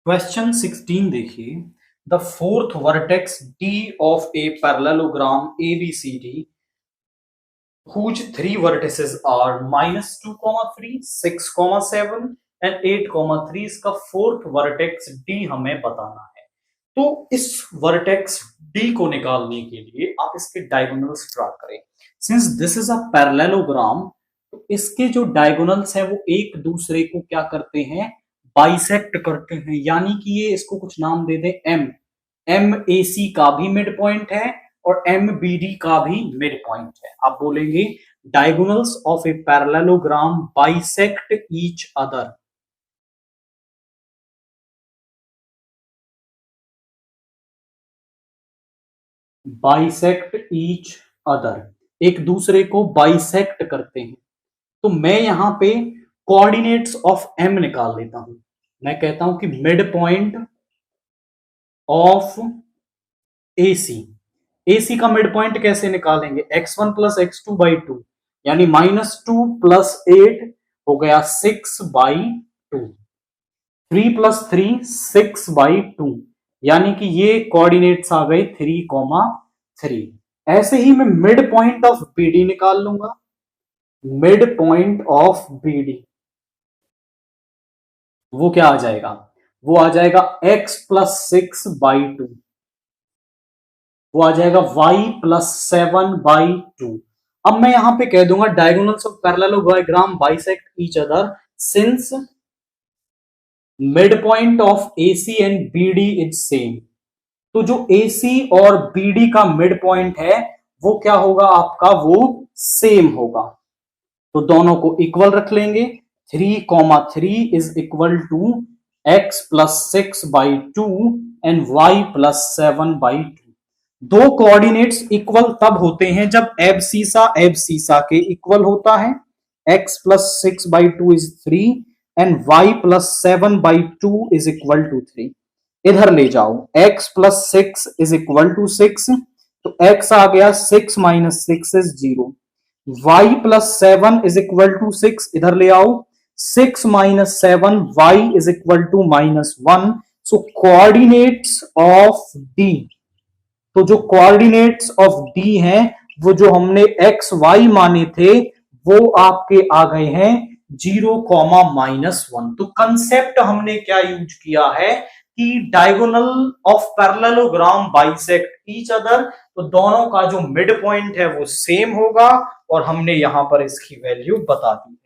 Question 16 देखिए। The fourth vertex D of a parallelogram ABCD whose three vertices are -2, 3, 6, 7 and 8, 3 इसका fourth vertex D हमें बताना है। तो इस वर्टेक्स D को निकालने के लिए आप इसके डायगोनल्स ड्रा करें। Since this is a parallelogram, तो इसके जो डायगोनल्स हैं वो एक दूसरे को क्या करते हैं, बाइसेक्ट करते हैं। यानी कि ये इसको कुछ नाम दे दें एम ए सी का भी मिड पॉइंट है और एम बी डी का भी मिड पॉइंट है। आप बोलेंगे diagonals of a parallelogram bisect each other. Bisect each other, एक दूसरे को बाइसेक्ट करते हैं। तो मैं यहां पे कोऑर्डिनेट्स ऑफ एम निकाल लेता हूं। मैं कहता हूं कि mid point of AC। AC का मिड पॉइंट कैसे निकालेंगे, x1 प्लस x2/2 यानी -2 प्लस 8 हो गया 6/2, 3 प्लस 3 6/2 यानी कि ये कोऑर्डिनेट्स आ गए 3,3। ऐसे ही मैं मिड पॉइंट ऑफ BD निकाल लूंगा। मिड पॉइंट ऑफ BD वो क्या आ जाएगा, वो आ जाएगा x प्लस 6/2, वो आ जाएगा y प्लस 7/2। अब मैं यहां पे कह दूंगा diagonals of parallelogram bisect each other since mid point of AC and BD is same. तो जो AC और BD का मिड पॉइंट है वो क्या होगा आपका, वो सेम होगा। तो दोनों को इक्वल रख लेंगे। 3,3 is equal to x plus 6/2 and y plus 7/2। दो कोऑर्डिनेट्स इक्वल तब होते हैं जब एबसीसा के इक्वल होता है। x plus 6/2 is 3 and y plus 7/2 is equal to 3। इधर ले जाओ, x plus 6 is equal to 6, तो x आ गया 6 minus 6 is 0। y plus 7 is equal to 6, इधर ले आओ, 6 minus 7 y is equal to -1। So coordinates of D, तो जो कोऑर्डिनेट्स ऑफ D हैं वो जो हमने x y माने थे वो आपके आ गए हैं 0, -1। तो कंसेप्ट हमने क्या यूज किया है कि diagonal of parallelogram bisect each other, तो दोनों का जो मिड पॉइंट है वो सेम होगा और हमने यहां पर इसकी वैल्यू बता दी।